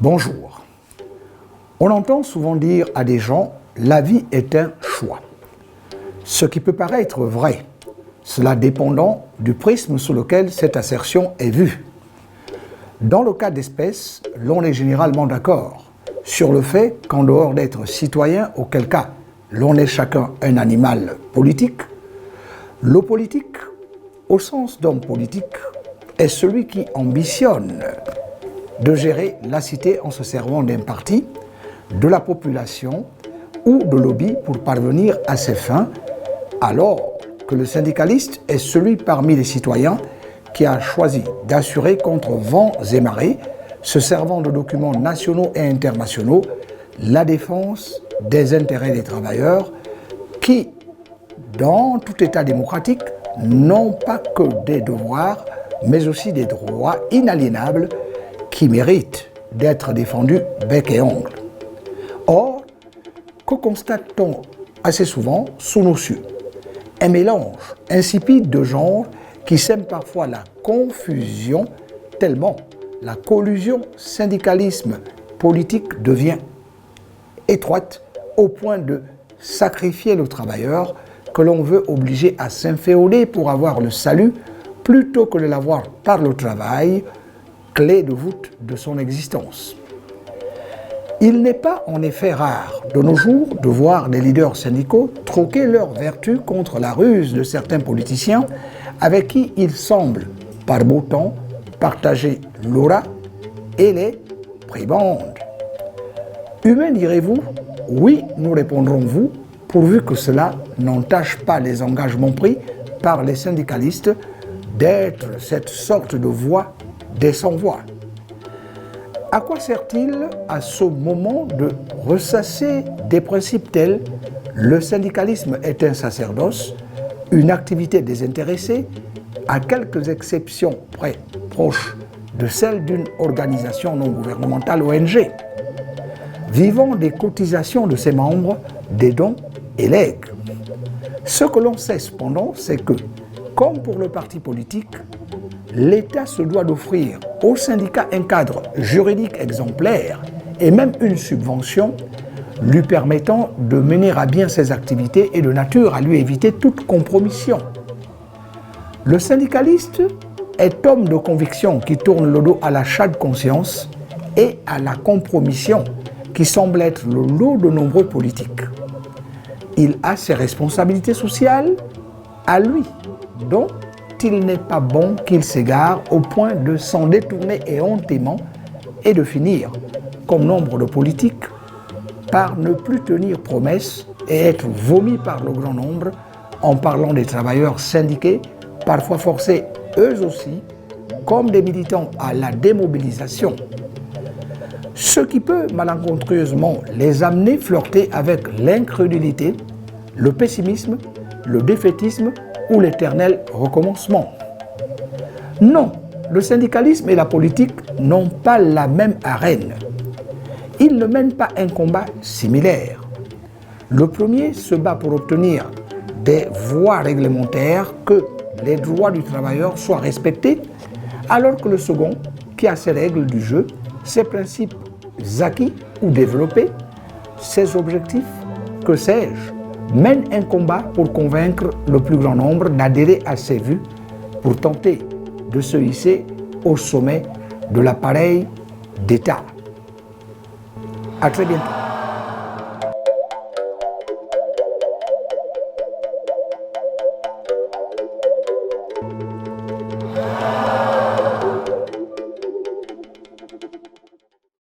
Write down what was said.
Bonjour. On entend souvent dire à des gens « la vie est un choix ». Ce qui peut paraître vrai, cela dépendant du prisme sous lequel cette assertion est vue. Dans le cas d'espèce, l'on est généralement d'accord sur le fait qu'en dehors d'être citoyen, auquel cas l'on est chacun un animal politique, le politique, au sens d'homme politique, est celui qui ambitionne de gérer la cité en se servant d'un parti, de la population ou de lobby pour parvenir à ses fins, alors que le syndicaliste est celui parmi les citoyens qui a choisi d'assurer contre vents et marées, se servant de documents nationaux et internationaux, la défense des intérêts des travailleurs qui, dans tout État démocratique, n'ont pas que des devoirs, mais aussi des droits inaliénables qui méritent d'être défendus bec et ongle. Or, que constate-t-on assez souvent sous nos cieux? Un mélange insipide de genres qui sème parfois la confusion, tellement la collusion syndicalisme-politique devient étroite au point de sacrifier le travailleur que l'on veut obliger à s'inféoder pour avoir le salut plutôt que de l'avoir par le travail, clé de voûte de son existence. Il n'est pas en effet rare de nos jours de voir des leaders syndicaux troquer leurs vertus contre la ruse de certains politiciens avec qui ils semblent, par beau temps, partager l'aura et les prébendes. Humain, direz-vous? Oui, nous répondrons-vous, pourvu que cela n'entache pas les engagements pris par les syndicalistes d'être cette sorte de voix des sans-voix. À quoi sert-il à ce moment de ressasser des principes tels « le syndicalisme est un sacerdoce, une activité désintéressée, à quelques exceptions près proches de celle d'une organisation non gouvernementale ONG, vivant des cotisations de ses membres, des dons et legs ». Ce que l'on sait cependant, c'est que, comme pour le parti politique, l'État se doit d'offrir aux syndicats un cadre juridique exemplaire et même une subvention lui permettant de mener à bien ses activités et de nature à lui éviter toute compromission. Le syndicaliste est homme de conviction qui tourne le dos à l'achat de conscience et à la compromission qui semble être le lot de nombreux politiques. Il a ses responsabilités sociales à lui, dont il n'est pas bon qu'il s'égare au point de s'en détourner éhontément et de finir, comme nombre de politiques, par ne plus tenir promesse et être vomi par le grand nombre en parlant des travailleurs syndiqués, parfois forcés eux aussi, comme des militants à la démobilisation. Ce qui peut malencontreusement les amener flirter avec l'incrédulité, le pessimisme, le défaitisme ou l'éternel recommencement. Non, le syndicalisme et la politique n'ont pas la même arène. Ils ne mènent pas un combat similaire. Le premier se bat pour obtenir des voies réglementaires que les droits du travailleur soient respectés, alors que le second, qui a ses règles du jeu, ses principes acquis ou développés, ses objectifs, que sais-je, mène un combat pour convaincre le plus grand nombre d'adhérer à ses vues pour tenter de se hisser au sommet de l'appareil d'État. À très bientôt.